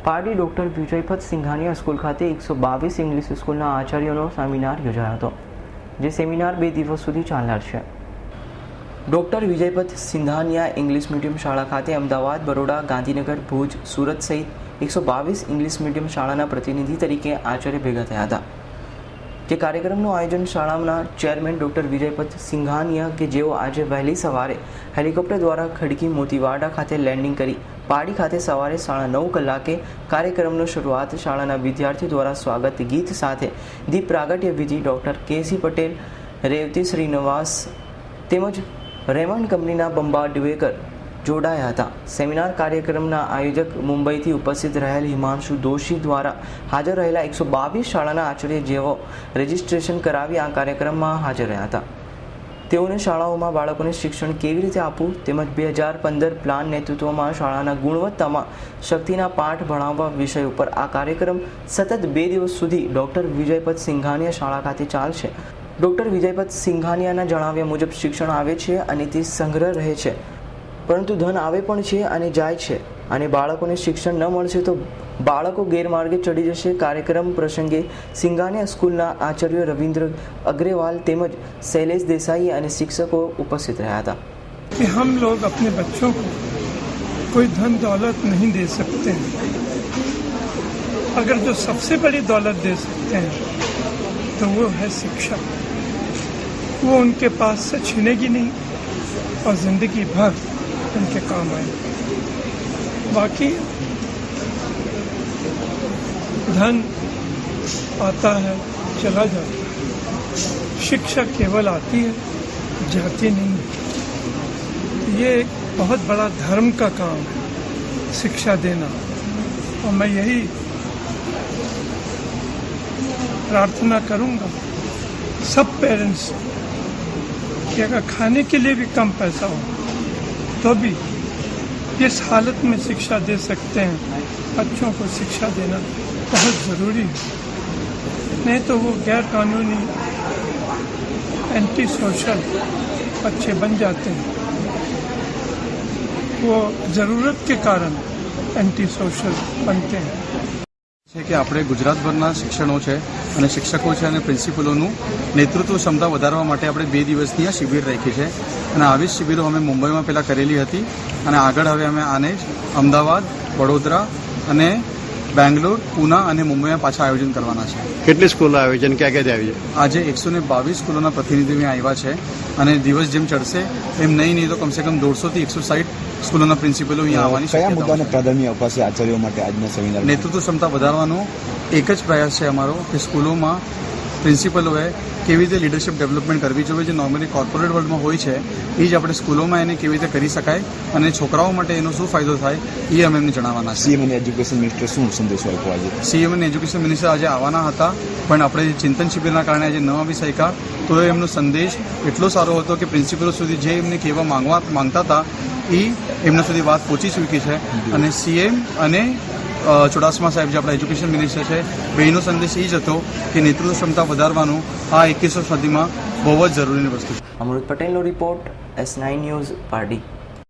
Pardi doctor વિજયપત Singhania school ખાતે 122 English સ્કૂલના આચાર્યોનો seminar યોજાયો હતો, જે સેમિનાર 2 દિવસ સુધી ચાલનાર છે. ડોક્ટર વિજયપત સિંઘાનિયા ઇંગ્લિશ મીડિયમ શાળા ખાતે અમદાવાદ, બરોડા, ગાંધીનગર, ભુજ, સુરત સહિત 122 ઇંગ્લિશ મીડિયમ શાળાના પ્રતિનિધિ તરીકે આચાર્ય ભેગા થયા હતા. જે કાર્યક્રમનું આયોજન શાળાના ચેરમેન ડોક્ટર વિજયપત સિંઘાનિયા કે જેઓ આજે વહેલી સવારે હેલિકોપ્ટર દ્વારા ખડકી મોતીવાડા ખાતે લેન્ડિંગ કરી પારડી ખાતે સવારે 9:30 કલાકે કાર્યક્રમનો શરૂઆત શાળાના વિદ્યાર્થીઓ દ્વારા સ્વાગત ગીત સાથે દીપ પ્રાગટ્ય વિધિ ડોક્ટર કેસી પટેલ, રેવતી શ્રીનિવાસ તેમજ રેમન્ડ કંપનીના બંબા ડવેકર જોડાયા હતા. સેમિનાર કાર્યક્રમના આયોજક મુંબઈથી ઉપસ્થિત રહેલ હિમાંશુ દોશી દ્વારા હાજર રહેલા 122 શાળાના આચાર્ય જેઓ રજીસ્ટ્રેશન કરાવી આ કાર્યક્રમમાં હાજર રહ્યા હતા. તેઓને શાળાઓમાં બાળકોને શિક્ષણ કેવી રીતે આપવું તેમજ 2015 પ્લાન નેતૃત્વમાં શાળાના ગુણવત્તામાં શક્તિના પાઠ ભણાવવા વિષય ઉપર આ કાર્યક્રમ સતત 2 દિવસ સુધી ડોક્ટર વિજયપત સિંઘાનિયા શાળા ખાતે ચાલશે. ડોક્ટર વિજયપત સિંઘાનિયાના જણાવ્યા મુજબ શિક્ષણ આવે છે અને તે સંગ્રહ રહે છે, પરંતુ ધન આવે પણ છે અને જાય છે, અને બાળકોને શિક્ષણ ન મળશે તો બાળકો ગેરમાર્ગે ચડી જશે. કાર્યક્રમ પ્રસંગે સિંઘાનિયા સ્કૂલના આચાર્ય રવિન્દ્ર અગ્રવાલ તેમજ શૈલેષ દેસાઈ અને શિક્ષકો ઉપસ્થિત રહ્યા હતા. कि हम लोग अपने बच्चों को कोई धन दौलत नहीं दे सकते हैं, अगर जो सबसे बड़ी दौलत दे सकते हैं तो वो है शिक्षा. वो उनके पास से छीनेगी नहीं और ज़िंदगी भर उनके काम आए. बाकी धन आता है चला जाता है, शिक्षा केवल आती है जाती नहीं. ये एक बहुत बड़ा धर्म का काम है शिक्षा देना, और मैं यही प्रार्थना करूंगा सब पेरेंट्स कि अगर खाने के लिए भी कम पैसा हो तो भी इस हालत में शिक्षा दे सकते हैं. बच्चों को शिक्षा देना बहुत ज़रूरी है, नहीं तो वो गैर कानूनी एंटी सोशल बच्चे बन जाते हैं. वो ज़रूरत के कारण एंटी सोशल बनते हैं. છે કે આપણે ગુજરાતભરના શિક્ષણો છે અને શિક્ષકો છે અને પ્રિન્સિપલોનું નેતૃત્વ ક્ષમતા વધારવા માટે આપણે 2 દિવસની આ શિબિર રાખી છે, અને આવી જ શિબિરો અમે મુંબઈમાં પહેલાં કરેલી હતી, અને આગળ હવે અમે આને અમદાવાદ, વડોદરા અને બેંગ્લોર, પૂના અને મુંબઈમાં પાછા આયોજન કરવાના છે. કેટલી સ્કૂલો આયોજન ક્યાં ક્યાંથી આવી છે? આજે 122 સ્કૂલોના પ્રતિનિધિઓ આવ્યા છે, અને દિવસ જેમ ચડશે એમ નહીં તો કમસે કમ 150 થી 160 સ્કૂલોના પ્રિન્સિપલો અહીંયા આવવાની કયા મુદ્દાને પ્રાધાન્ય અપાશે આચાર્યો માટે આજના સેમિનાર? નેતૃત્વ ક્ષમતા વધારવાનો એક જ પ્રયાસ છે અમારો કે સ્કૂલોમાં પ્રિન્સિપલોએ કેવી રીતે લીડરશિપ ડેવલપમેન્ટ કરવી જોઈએ, જે નોર્મલી કોર્પોરેટ વર્લ્ડમાં હોય છે એ જ આપણે સ્કૂલોમાં એને કેવી રીતે કરી શકાય અને છોકરાઓ માટે એનો શું ફાયદો થાય એ અમે એમને જણાવવાના છે. સીએમ અને એજ્યુકેશન મિનિસ્ટર શું સંદેશો આપ્યો આજે? સીએમ અને એજ્યુકેશન મિનિસ્ટર આજે આવવાના હતા, પણ આપણે ચિંતન શિબિરના કારણે આજે ન આવી શક્યા, તો એમનો સંદેશ એટલો સારો હતો કે પ્રિન્સિપલો સુધી જે એમને કહેવા માંગતા હતા એ એમના સુધી વાત પહોંચી ચૂકી છે. અને સીએમ અને ચુડાસમા સાહેબ જે આપણા એજ્યુકેશન મિનિસ્ટર છે, બેનો સંદેશ એ જ હતો કે નેતૃત્વ ક્ષમતા વધારવાનું આ 21મી સદીમાં બહુ જ જરૂરીની વસ્તુ છે. અમૃત પટેલનો રિપોર્ટ, S9 ન્યૂઝ, પારડી.